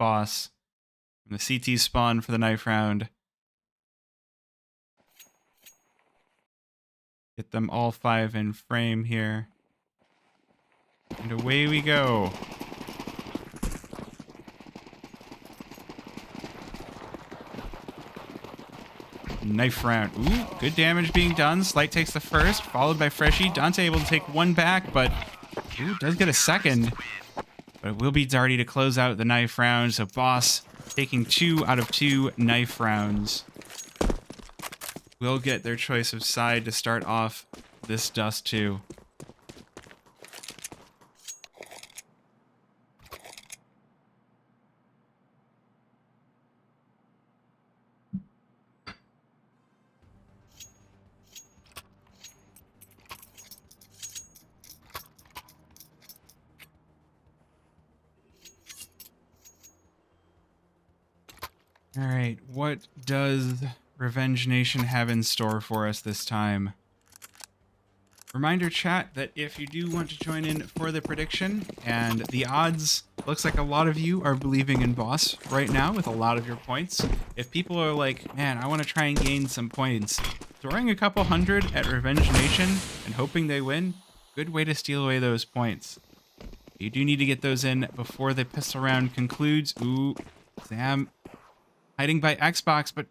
boss from the CT spawn for the knife round. Get them all 5 in frame here. And away we go. Knife round. Ooh, good damage being done. Slight takes the first, followed by Freshy. Dante able to take one back, but ooh, does get a second. But it will be Darty to close out the knife round. So Boss taking 2 out of 2 knife rounds. Will get their choice of side to start off this Dust2. All right, what does Revenge Nation have in store for us this time? Reminder chat that if you do want to join in for the prediction, and the odds, looks like a lot of you are believing in Boss right now with a lot of your points. If people are like, man, I want to try and gain some points, throwing a couple hundred at Revenge Nation and hoping they win, good way to steal away those points. You do need to get those in before the pistol round concludes. Ooh, Zam hiding by Xbox, but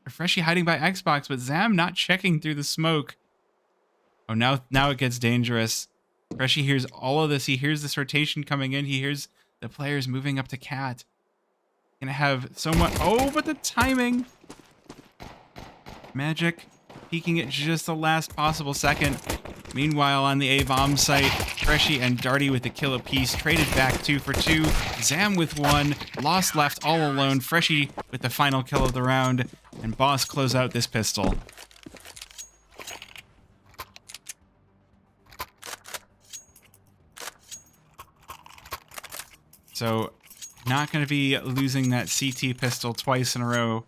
Freshy hiding by Xbox, but Zam not checking through the smoke. Oh, now it gets dangerous. Freshy hears all of this. He hears this rotation coming in. He hears the players moving up to Cat. Gonna have someone. Oh, but the timing. Magic peeking at just the last possible second. Meanwhile, on the A-bomb site, Freshy and Darty with the kill apiece, traded back 2 for 2. Zam with 1, Lost left all alone. Freshy with the final kill of the round, and Boss close out this pistol. So, not going to be losing that CT pistol twice in a row.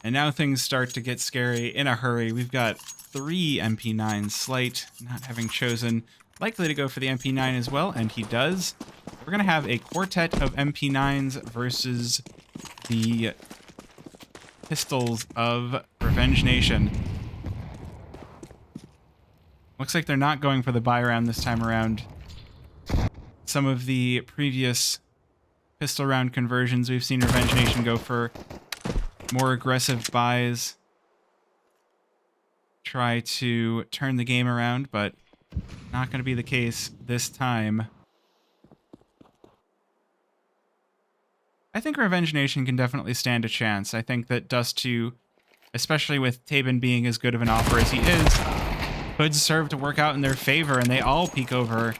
And now things start to get scary in a hurry. We've got 3 MP9s. Slight not having chosen. Likely to go for the MP9 as well, and he does. We're going to have a quartet of MP9s versus the pistols of Revenge Nation. Looks like they're not going for the buy round this time around. Some of the previous pistol round conversions, we've seen Revenge Nation go for more aggressive buys. Try to turn the game around, but not going to be the case this time. I think Revenge Nation can definitely stand a chance. I think that Dust2, especially with Tabin being as good of an offer as he is, could serve to work out in their favor, and they all peek over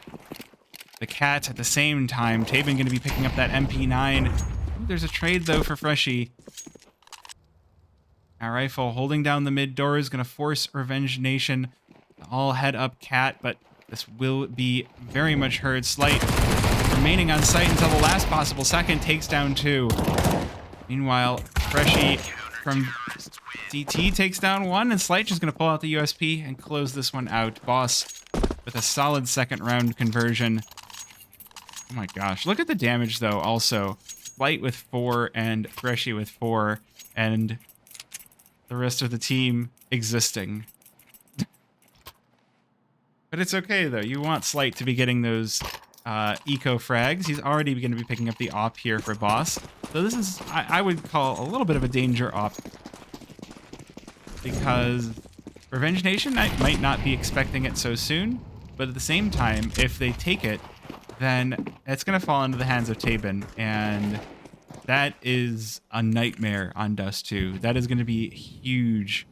the Cat at the same time. Tabin going to be picking up that MP9. Ooh, there's a trade, though, for Freshy. Our rifle holding down the mid door is going to force Revenge Nation to all head up Cat, but this will be very much heard. Slight remaining on site until the last possible second, takes down 2. Meanwhile, Freshy from CT takes down 1, and Slight just going to pull out the USP and close this one out. Boss with a solid second round conversion. Oh my gosh, look at the damage though also. Slight with 4 and Freshy with 4, and the rest of the team existing. But it's okay though, you want Slight to be getting those eco frags. He's already going to be picking up the op here for Boss. So this is, I would call a little bit of a danger op, because Revenge Nation might not be expecting it so soon, but at the same time, if they take it, then it's going to fall into the hands of Tabin, and that is a nightmare on Dust2. That is going to be huge.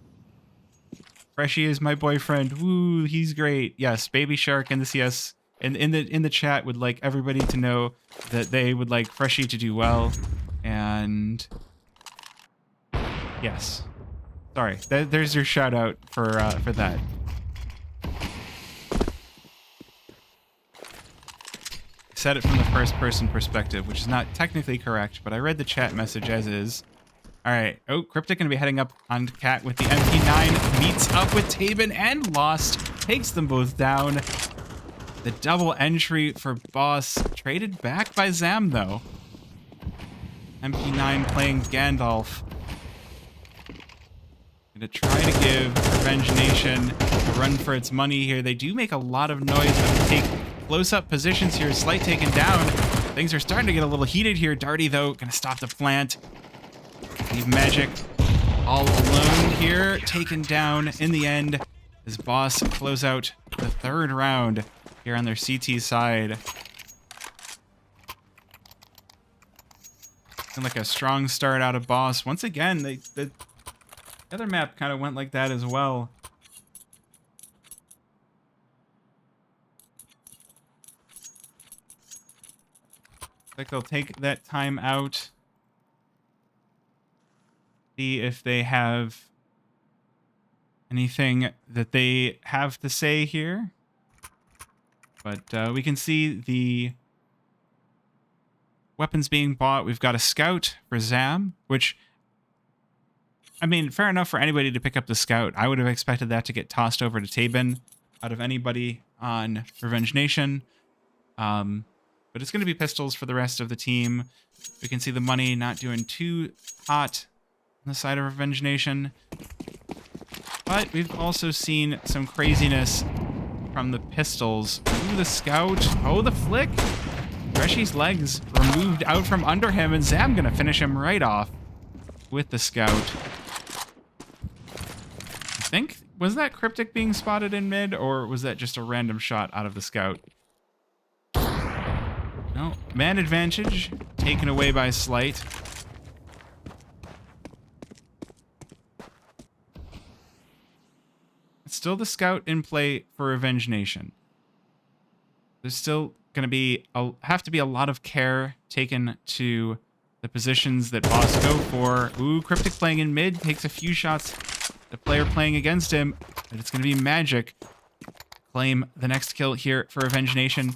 Freshy is my boyfriend. Woo, he's great. Yes, Baby Shark and the CS in the chat would like everybody to know that they would like Freshy to do well, and yes. Sorry, there's your shout out for that. Said it from the first person perspective, which is not technically correct, but I read the chat message as is. All right. Oh, Cryptic gonna be heading up on Cat with the MP9, meets up with Tabin and Lost, takes them both down. The double entry for Boss, traded back by Zam, though. MP9 playing Gandalf. Gonna try to give Revenge Nation a run for its money here. They do make a lot of noise, but they take close-up positions here. Slight taken down. Things are starting to get a little heated here. Darty, though, gonna stop the plant. Leave Magic all alone here. Taken down in the end as Boss close out the third round here on their CT side. Looking like a strong start out of Boss. Once again, the other map kind of went like that as well. Looks like they'll take that time out. See if they have anything that they have to say here. But we can see the weapons being bought. We've got a scout for Zam, which, I mean, fair enough for anybody to pick up the scout. I would have expected that to get tossed over to Tabin out of anybody on Revenge Nation. But it's going to be pistols for the rest of the team. We can see the money not doing too hot on the side of Revenge Nation. But we've also seen some craziness from the pistols. Ooh, the scout. Oh, the flick. Reshi's legs removed out from under him, and Zam gonna finish him right off with the scout. I think, was that Cryptic being spotted in mid, or was that just a random shot out of the scout? No, man advantage taken away by Slight. It's still the scout in play for Revenge Nation. There's still going to be have to be a lot of care taken to the positions that Boss go for. Ooh, Cryptic playing in mid takes a few shots. The player playing against him, but it's going to be Magic. Claim the next kill here for Revenge Nation.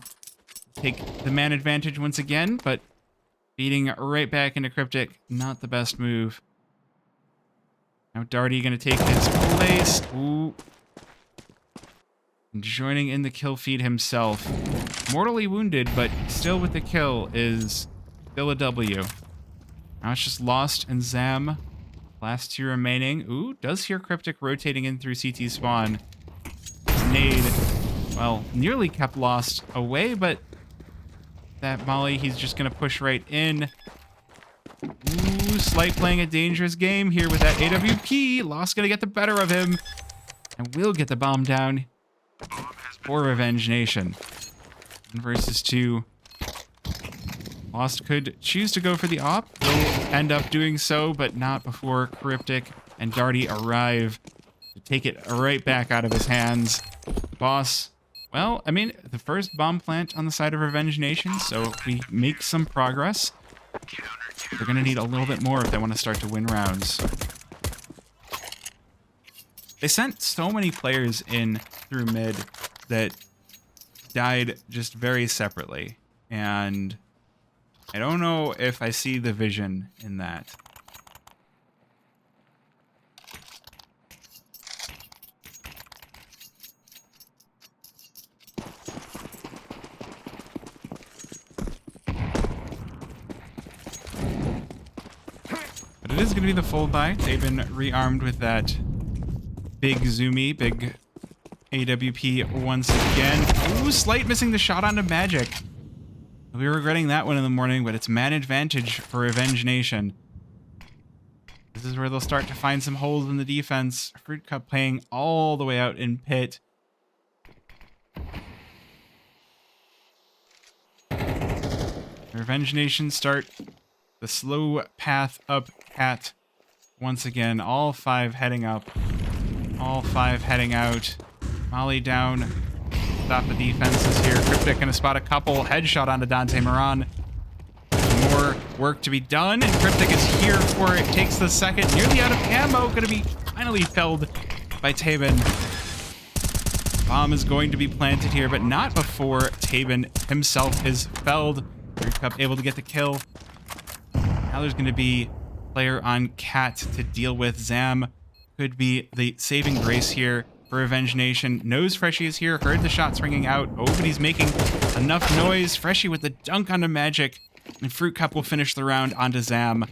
Take the man advantage once again, but beating right back into Cryptic, not the best move. Now Darty going to take his place. Ooh. Joining in the kill feed himself. Mortally wounded, but still with the kill is still a W. Now it's just Lost and Zam. Last two remaining. Ooh, does hear Cryptic rotating in through CT spawn. Nade, well, nearly kept Lost away, but that Molly, he's just going to push right in. Ooh, Slight playing a dangerous game here with that AWP. Lost going to get the better of him. And will get the bomb down for Revenge Nation. 1 versus 2. Lost could choose to go for the op. They'll end up doing so, but not before Cryptic and Darty arrive to take it right back out of his hands. Boss, well, I mean, the first bomb plant on the side of Revenge Nation, so if we make some progress, they're going to need a little bit more if they want to start to win rounds. They sent so many players in through mid that died just very separately, and I don't know if I see the vision in that. But it is going to be the full buy. They've been rearmed with that big zoomy, big AWP once again. Ooh, Slight missing the shot onto Magic. We were regretting that one in the morning, but it's man advantage for Revenge Nation. This is where they'll start to find some holes in the defense. Fruit Cup playing all the way out in pit. Revenge Nation start the slow path up Cat once again. All 5 heading up. All 5 heading out. Molly down. Stop the defenses here. Cryptic gonna spot a couple. Headshot onto Dante Moran. More work to be done, and Cryptic is here for it. Takes the second. Nearly out of ammo. Gonna be finally felled by Tabin. Bomb is going to be planted here, but not before Tabin himself is felled. Fruit Cup able to get the kill. Now there's gonna be player on Cat to deal with. Zam could be the saving grace here. for Revenge Nation. Knows Freshie is here, heard the shots ringing out. Oh, but he's making enough noise. Freshie with the dunk onto Magic, and Fruit Cup will finish the round onto Zam.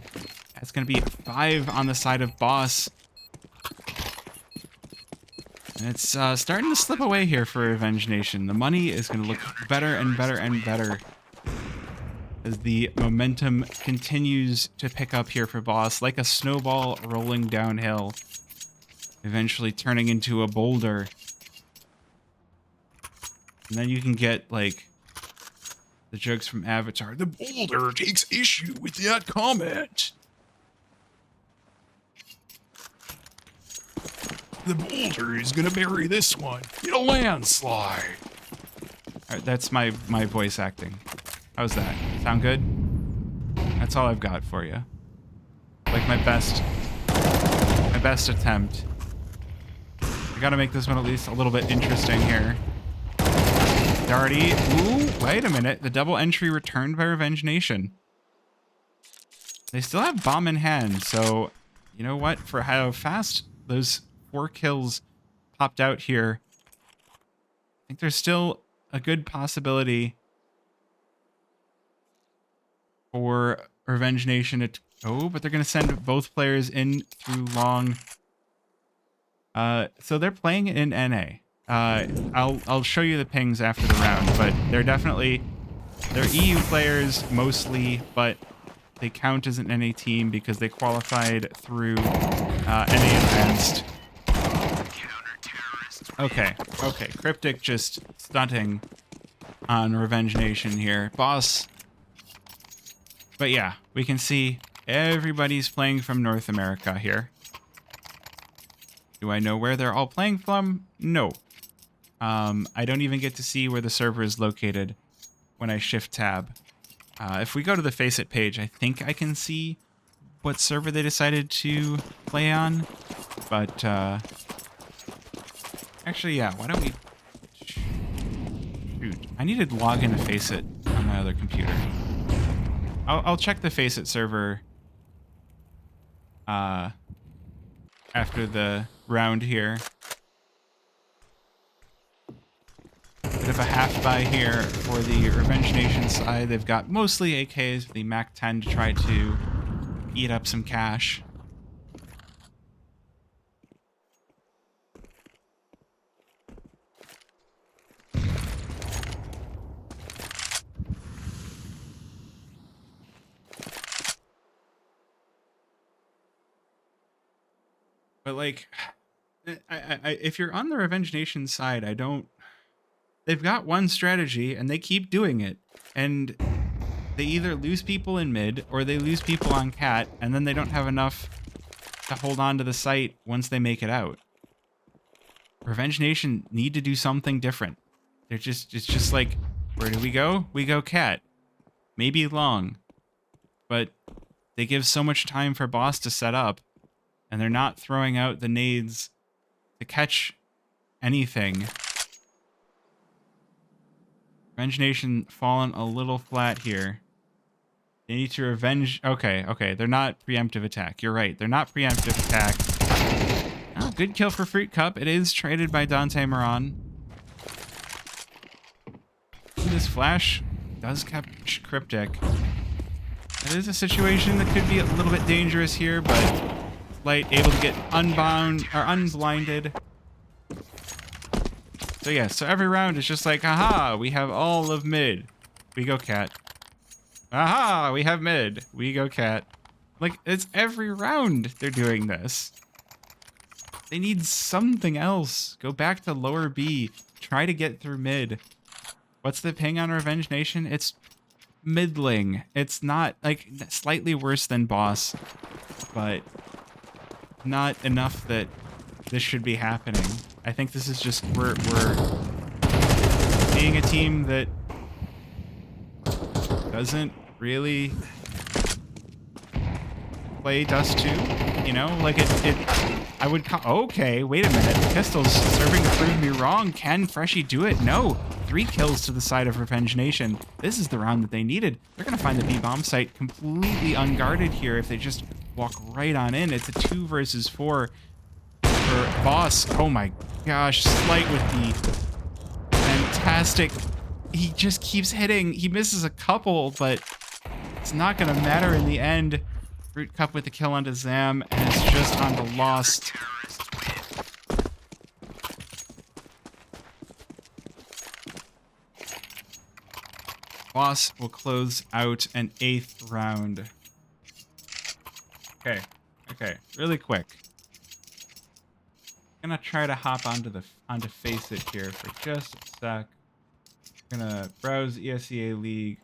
That's going to be 5 on the side of Boss. And it's starting to slip away here for Revenge Nation. The money is going to look better and better and better as the momentum continues to pick up here for Boss, like a snowball rolling downhill, eventually turning into a boulder. And then you can get, like, the jokes from Avatar. The boulder takes issue with that comment. The boulder is gonna bury this one in a landslide. All right, that's my voice acting. How's that? Sound good? That's all I've got for you. Like my best attempt. I gotta make this one at least a little bit interesting here. Darty. Ooh, wait a minute. The double entry returned by Revenge Nation. They still have bomb in hand, so you know what? For how fast those 4 kills popped out here, I think there's still a good possibility for Revenge Nation to... Oh, but they're going to send both players in through long. So they're playing in NA. I'll show you the pings after the round, but they're EU players mostly, but they count as an NA team because they qualified through NA Advanced. Okay. Cryptic just stunting on Revenge Nation here. Boss. But yeah, we can see everybody's playing from North America here. Do I know where they're all playing from? No. I don't even get to see where the server is located when I shift tab. If we go to the Faceit page, I think I can see what server they decided to play on. But, actually, yeah, why don't we... Shoot, I need to log into Faceit on my other computer. I'll check the Faceit server after the round here. Bit of a half buy here for the Revenge Nation side. They've got mostly AKs, the MAC-10 to try to eat up some cash. But, like, if you're on the Revenge Nation side, they've got one strategy, and they keep doing it. And they either lose people in mid, or they lose people on cat, and then they don't have enough to hold on to the site once they make it out. Revenge Nation need to do something different. It's just like, where do we go? We go cat. Maybe long. But they give so much time for Boss to set up, and they're not throwing out the nades to catch anything. Revenge Nation fallen a little flat here. They need to revenge... Okay. They're not preemptive attack. You're right. They're not preemptive attack. Oh, good kill for Fruit Cup. It is traded by Dante Moran. This flash does catch Cryptic. It is a situation that could be a little bit dangerous here, but Light able to get unblinded. So yeah, so every round is just like, haha, we have all of mid. We go cat. Aha, we have mid. We go cat. Like, it's every round they're doing this. They need something else. Go back to lower B. Try to get through mid. What's the ping on Revenge Nation? It's middling. It's not, like, slightly worse than Boss, but not enough that this should be happening. I think this is just, we're seeing a team that doesn't really play Dust2, you know? Like, I would okay, wait a minute. Pistols serving to prove me wrong. Can Freshie do it? No. 3 kills to the side of Revenge Nation. This is the round that they needed. They're going to find the B-bomb site completely unguarded here if they just walk right on in. It's a 2 versus 4. for Boss. Oh my gosh, Slight with the fantastic. He just keeps hitting. He misses a couple, but it's not going to matter in the end. Root Cup with the kill onto Zam, and it's just on the Lost. Boss will close out an 8th round. Okay, really quick. I'm gonna try to hop onto Face It here for just a sec. We're gonna browse ESEA League.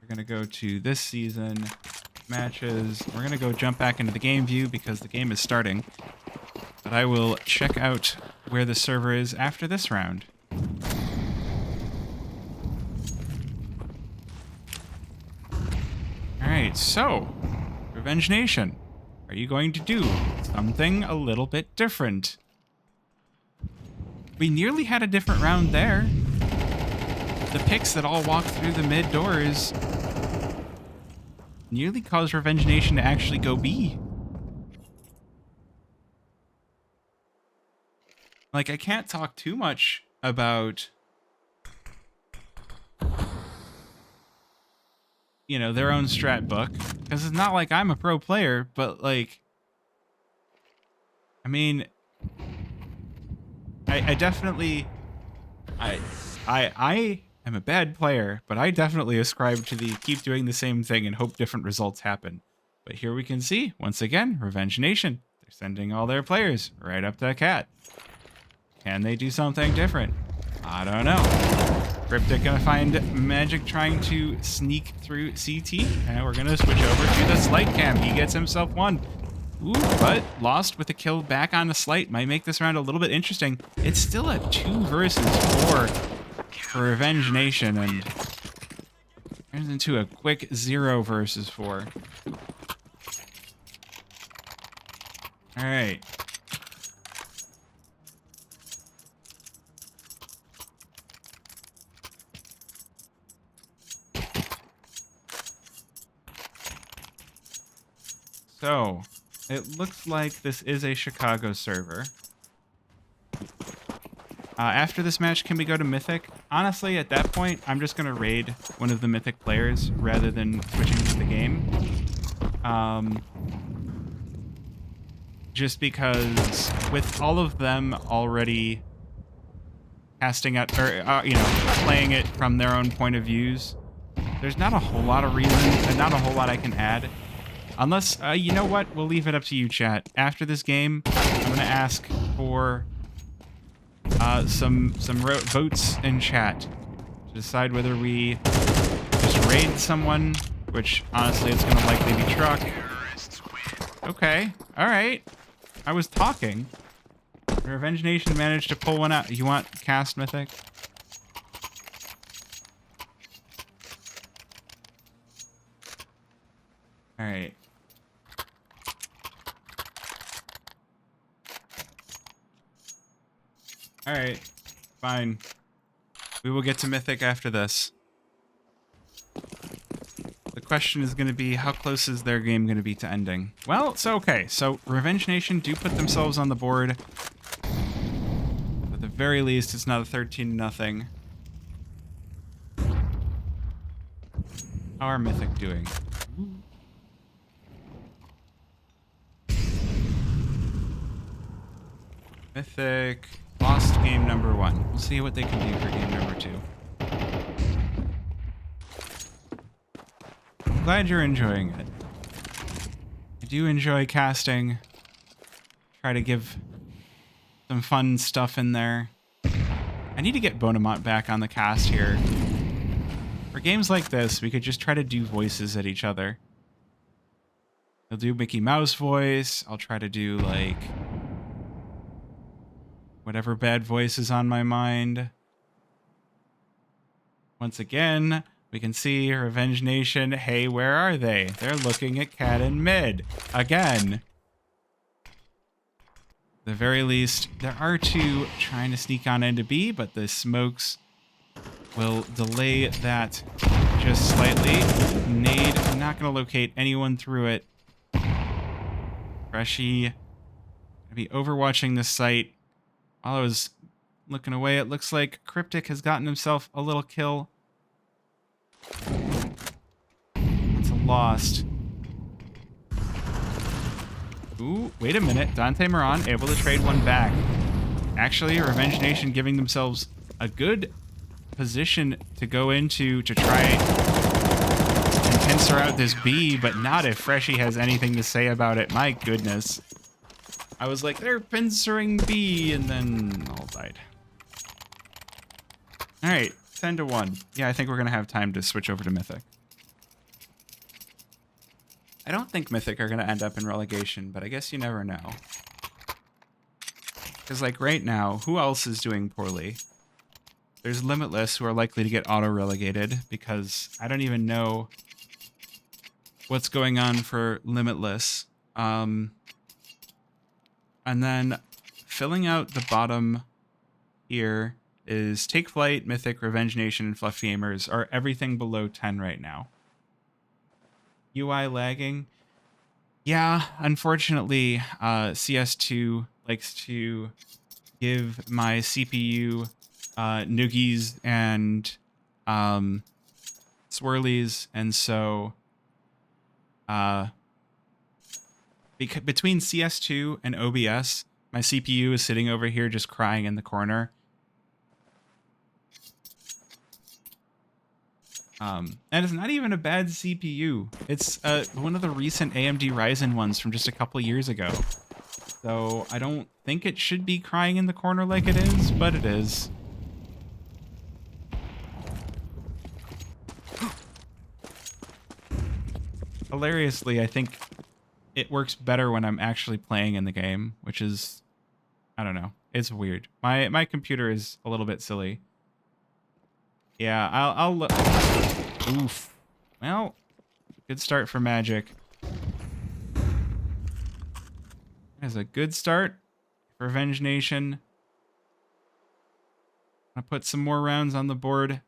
We're gonna go to this season matches. We're gonna go jump back into the game view because the game is starting. But I will check out where the server is after this round. Alright, so Revenge Nation, are you going to do something a little bit different? We nearly had a different round there. The picks that all walked through the mid doors nearly caused Revenge Nation to actually go B. Like, I can't talk too much about, you know, their own strat book, because it's not like I'm a pro player, but like, I mean, I definitely, I am a bad player, but I definitely ascribe to the keep doing the same thing and hope different results happen. But here we can see, once again, Revenge Nation. They're sending all their players right up to Cat. Can they do something different? I don't know. Cryptic gonna find Magic trying to sneak through CT, and we're gonna switch over to the Slight cam. He gets himself one. Ooh, but Lost with a kill back on the Slight might make this round a little bit interesting. It's still a 2 versus 4 for Revenge Nation, and turns into a quick 0 versus 4. All right. So, it looks like this is a Chicago server. After this match, can we go to Mythic? Honestly, at that point, I'm just going to raid one of the Mythic players rather than switching to the game. Just because with all of them already casting out, or, you know, playing it from their own point of views, there's not a whole lot of reason, and not a whole lot I can add. Unless, you know what? We'll leave it up to you, chat. After this game, I'm going to ask for some votes in chat to decide whether we just raid someone, which honestly it's going to likely be Truck. Okay, all right. I was talking. Revenge Nation managed to pull one out. You want cast Mythic? All right. Alright, fine. We will get to Mythic after this. The question is going to be, how close is their game going to be to ending? Well, so okay, so Revenge Nation do put themselves on the board. At the very least, it's not a 13-0. How are Mythic doing? Mythic lost game number 1. We'll see what they can do for game number 2. I'm glad you're enjoying it. I do enjoy casting. Try to give some fun stuff in there. I need to get Bonamont back on the cast here. For games like this, we could just try to do voices at each other. He'll do Mickey Mouse voice. I'll try to do, like, whatever bad voice is on my mind. Once again, we can see Revenge Nation. Hey, where are they? They're looking at Cat in mid. Again. At the very least, there are 2 trying to sneak on into B, but the smokes will delay that just slightly. Nade, not going to locate anyone through it. Freshy I'll be overwatching this site. While I was looking away, it looks like Cryptic has gotten himself a little kill. It's a lost. Ooh, wait a minute. Dante Moran able to trade one back. Actually, Revenge Nation giving themselves a good position to go into to try and pincer out this B, but not if Freshie has anything to say about it. My goodness. I was like, they're pincering B, and then all died. All right, 10-1. Yeah, I think we're going to have time to switch over to Mythic. I don't think Mythic are going to end up in relegation, but I guess you never know. Because, like, right now, who else is doing poorly? There's Limitless, who are likely to get auto-relegated, because I don't even know what's going on for Limitless. And then filling out the bottom here is Take Flight, Mythic, Revenge Nation, and Fluff Gamers are everything below 10 right now. UI lagging? Yeah, unfortunately, CS2 likes to give my CPU noogies and swirlies, and so between CS2 and OBS, my CPU is sitting over here just crying in the corner. And it's not even a bad CPU. It's one of the recent AMD Ryzen ones from just a couple years ago. So I don't think it should be crying in the corner like it is, but it is. Hilariously, I think it works better when I'm actually playing in the game, which is, I don't know. It's weird. My computer is a little bit silly. Yeah, I'll oof. Well, good start for Magic. That's a good start for Revenge Nation. I'll put some more rounds on the board.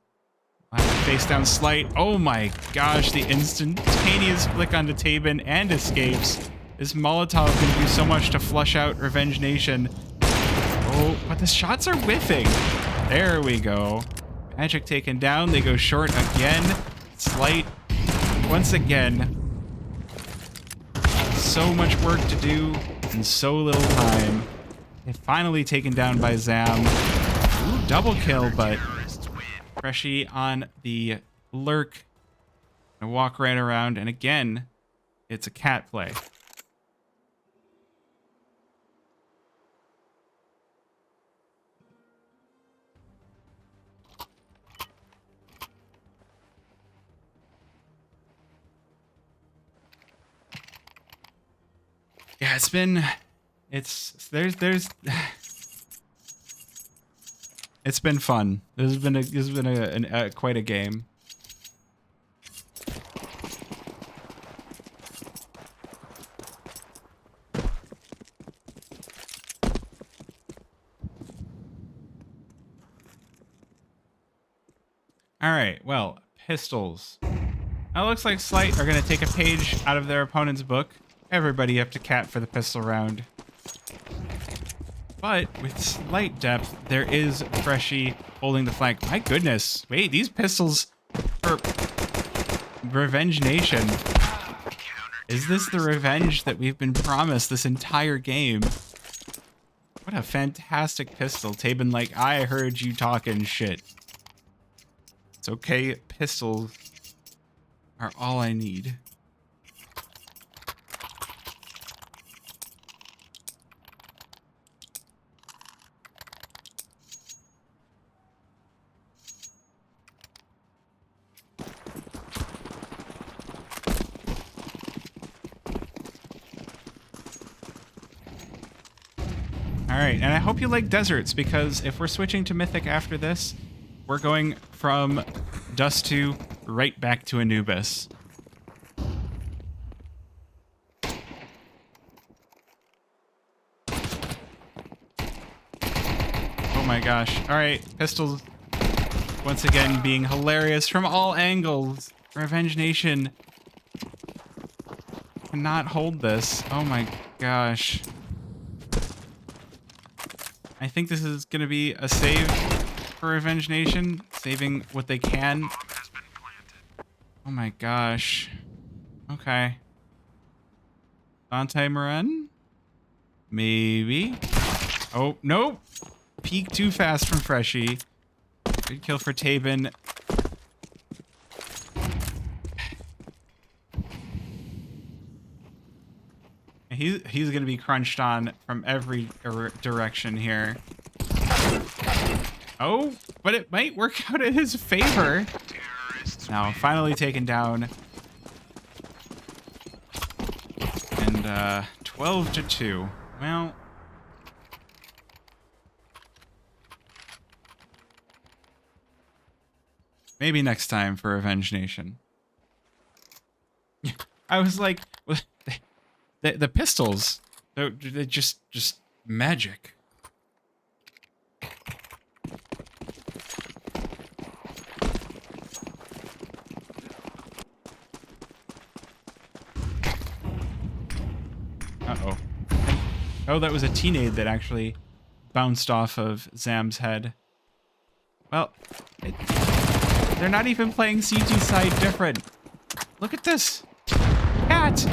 Face down slight. Oh my gosh, the instantaneous flick onto Tabin and escapes. This Molotov can do so much to flush out Revenge Nation. Oh, but the shots are whiffing. There we go. Magic taken down. They go short again. Slight. Once again. So much work to do in so little time. And finally taken down by Zam. Ooh, double kill, but Freshie on the lurk. And walk right around, and again, it's a cat play. Yeah, it's been fun. This has been quite a game. All right, well, pistols. Now it looks like Slight are going to take a page out of their opponent's book. Everybody up to cat for the pistol round. But with slight depth, there is Freshie holding the flank. My goodness. Wait, these pistols for Revenge Nation. Is this the revenge that we've been promised this entire game? What a fantastic pistol. Tabin like, I heard you talking shit. It's okay, pistols are all I need. Alright, and I hope you like deserts, because if we're switching to Mythic after this, we're going from Dust2 right back to Anubis. Oh my gosh. Alright, pistols once again being hilarious from all angles. Revenge Nation cannot hold this. Oh my gosh. I think this is going to be a save for Revenge Nation, saving what they can. Oh my gosh. Okay. Dante Moran? Maybe. Oh, nope. Peak too fast from Freshie. Good kill for Tabin. He's going to be crunched on from every direction here. Oh, but it might work out in his favor. Now, finally taken down. And 12-2. Well, maybe next time for Revenge Nation. I was like, the pistols, they're just magic. Uh-oh. Oh, that was a T-nade that actually bounced off of Zam's head. Well, they're not even playing CT side different. Look at this. Cat!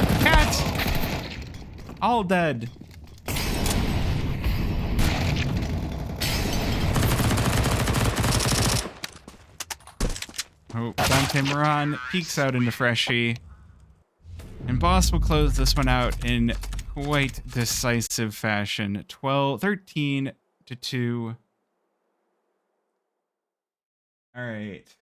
All dead. Oh, Dante Moran peeks out into Freshie. And Boss will close this one out in quite decisive fashion. 13-2. All right.